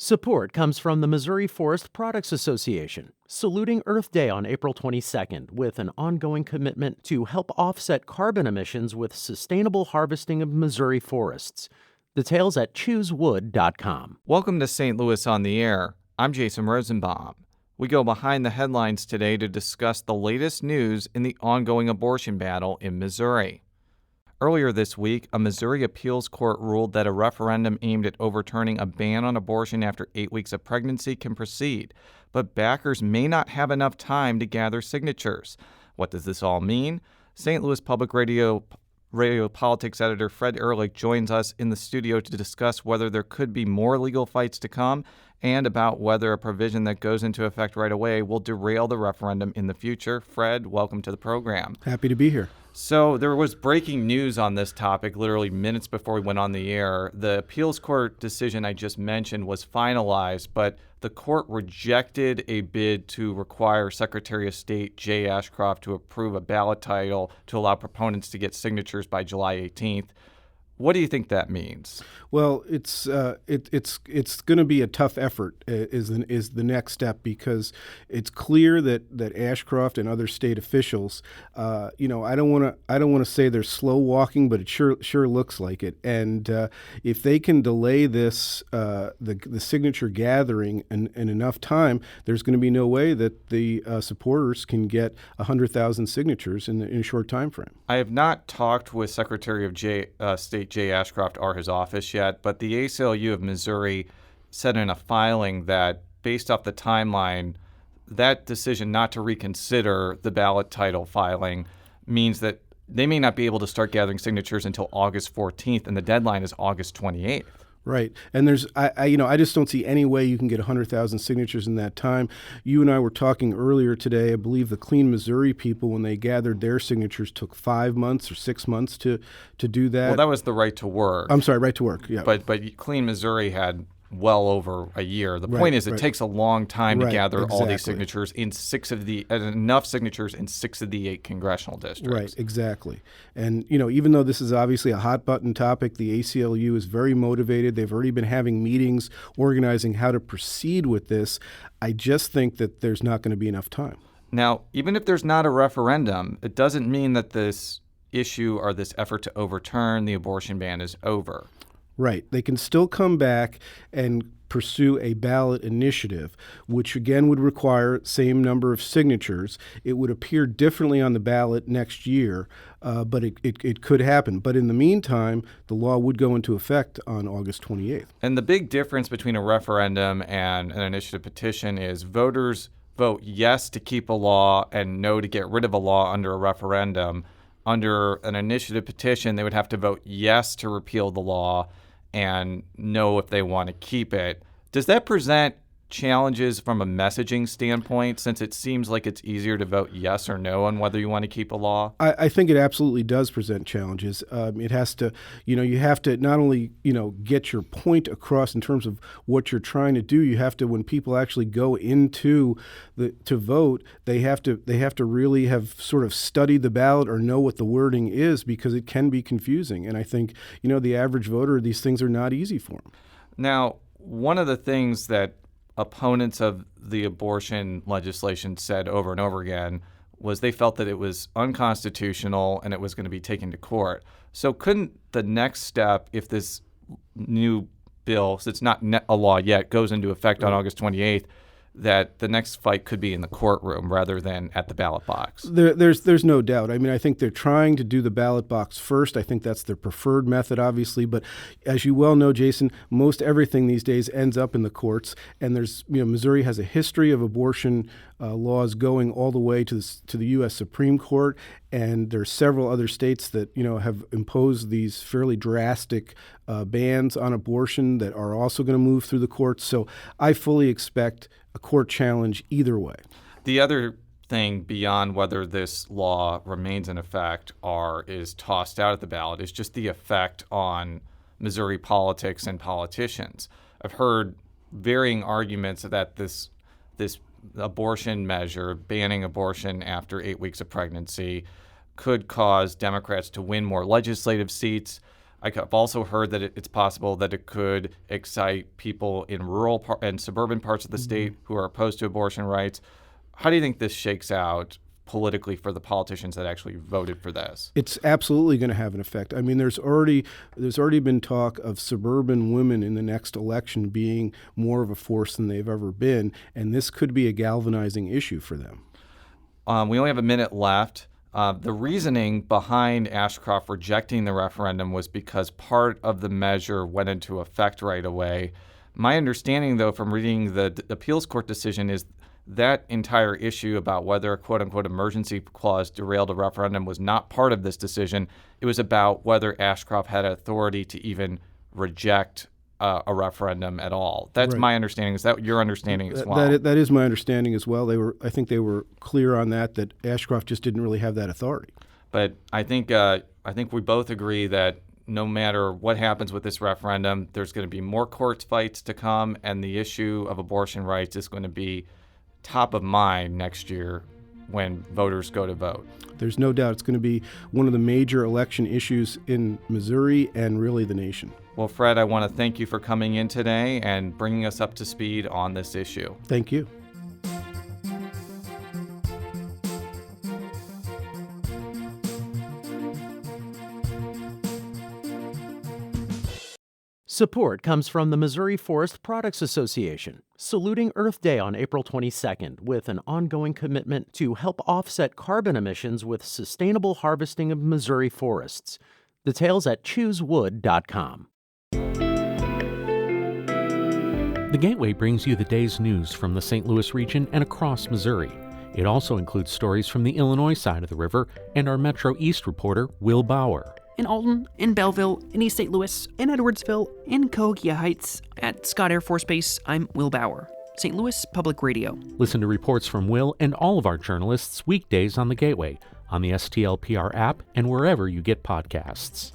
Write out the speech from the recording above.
Support comes from the Missouri Forest Products Association, saluting Earth Day on April 22nd with an ongoing commitment to help offset carbon emissions with sustainable harvesting of Missouri forests. Details at choosewood.com. Welcome to St. Louis on the Air. I'm Jason Rosenbaum. We go behind the headlines today to discuss the latest news in the ongoing abortion battle in Missouri. Earlier this week, a Missouri appeals court ruled that a referendum aimed at overturning a ban on abortion after 8 weeks of pregnancy can proceed, but backers may not have enough time to gather signatures. What does this all mean? St. Louis Public Radio politics editor Fred Ehrlich joins us in the studio to discuss whether there could be more legal fights to come and about whether a provision that goes into effect right away will derail the referendum in the future. Fred, welcome to the program. Happy to be here. So there was breaking news on this topic literally minutes before we went on the air. The appeals court decision I just mentioned was finalized, but the court rejected a bid to require Secretary of State Jay Ashcroft to approve a ballot title to allow proponents to get signatures by July 18th. What do you think that means? Well, it's going to be a tough effort. Is the next step, because it's clear that Ashcroft and other state officials, I don't want to say they're slow walking, but it sure looks like it. And if they can delay this the signature gathering in enough time, there's going to be no way that the supporters can get 100,000 signatures in a short time frame. I have not talked with Secretary of State Jay Ashcroft or his office yet, but the ACLU of Missouri said in a filing that based off the timeline, that decision not to reconsider the ballot title filing means that they may not be able to start gathering signatures until August 14th, and the deadline is August 28th. Right. And I just don't see any way you can get 100,000 signatures in that time. You and I were talking earlier today. I believe the Clean Missouri people, when they gathered their signatures, took 5 months or 6 months to do that. Well, that was the right to work. I'm sorry, right to work, yeah. But Clean Missouri had well over a year. The point is it takes a long time to gather all these signatures in enough signatures in 6 of the 8 congressional districts. Right, exactly. And, even though this is obviously a hot button topic, the ACLU is very motivated. They've already been having meetings organizing how to proceed with this. I just think that there's not going to be enough time. Now, even if there's not a referendum, it doesn't mean that this issue or this effort to overturn the abortion ban is over. Right. They can still come back and pursue a ballot initiative, which again would require same number of signatures. It would appear differently on the ballot next year, but it could happen. But in the meantime, the law would go into effect on August 28th. And the big difference between a referendum and an initiative petition is voters vote yes to keep a law and no to get rid of a law under a referendum. Under an initiative petition, they would have to vote yes to repeal the law and know if they want to keep it. Does that present challenges from a messaging standpoint, since it seems like it's easier to vote yes or no on whether you want to keep a law? I think it absolutely does present challenges. It has to, you have to not only, get your point across in terms of what you're trying to do. You have to, when people actually go into to vote, they have to really have sort of studied the ballot or know what the wording is, because it can be confusing. And I think, the average voter, these things are not easy for them. Now, one of the things that opponents of the abortion legislation said over and over again was they felt that it was unconstitutional and it was going to be taken to court. So couldn't the next step, if this new bill, so it's not a law yet, goes into effect on August 28th, that the next fight could be in the courtroom rather than at the ballot box? There's no doubt. I mean, I think they're trying to do the ballot box first. I think that's their preferred method, obviously. But as you well know, Jason, most everything these days ends up in the courts. And Missouri has a history of abortion laws going all the way to the U.S. Supreme Court. And there are several other states that, have imposed these fairly drastic bans on abortion that are also going to move through the courts. So I fully expect a court challenge either way. The other thing beyond whether this law remains in effect or is tossed out at the ballot is just the effect on Missouri politics and politicians. I've heard varying arguments that this abortion measure, banning abortion after 8 weeks of pregnancy, could cause Democrats to win more legislative seats. I've also heard that it's possible that it could excite people in rural and suburban parts of the state who are opposed to abortion rights. How do you think this shakes out politically for the politicians that actually voted for this? It's absolutely going to have an effect. I mean, there's already been talk of suburban women in the next election being more of a force than they've ever been, and this could be a galvanizing issue for them. We only have a minute left. The reasoning behind Ashcroft rejecting the referendum was because part of the measure went into effect right away. My understanding, though, from reading the appeals court decision is that entire issue about whether a quote-unquote emergency clause derailed a referendum was not part of this decision. It was about whether Ashcroft had authority to even reject a referendum at all. That's right. My understanding. Is that your understanding as well? That is my understanding as well. I think they were clear on that Ashcroft just didn't really have that authority. But I think we both agree that no matter what happens with this referendum, there's going to be more court fights to come, and the issue of abortion rights is going to be top of mind next year when voters go to vote. There's no doubt it's going to be one of the major election issues in Missouri and really the nation. Well, Fred, I want to thank you for coming in today and bringing us up to speed on this issue. Thank you. Support comes from the Missouri Forest Products Association, saluting Earth Day on April 22nd with an ongoing commitment to help offset carbon emissions with sustainable harvesting of Missouri forests. Details at choosewood.com. The Gateway brings you the day's news from the St. Louis region and across Missouri. It also includes stories from the Illinois side of the river and our Metro East reporter, Will Bauer. In Alton, in Belleville, in East St. Louis, in Edwardsville, in Cahokia Heights, at Scott Air Force Base, I'm Will Bauer. St. Louis Public Radio. Listen to reports from Will and all of our journalists weekdays on the Gateway, on the STLPR app, and wherever you get podcasts.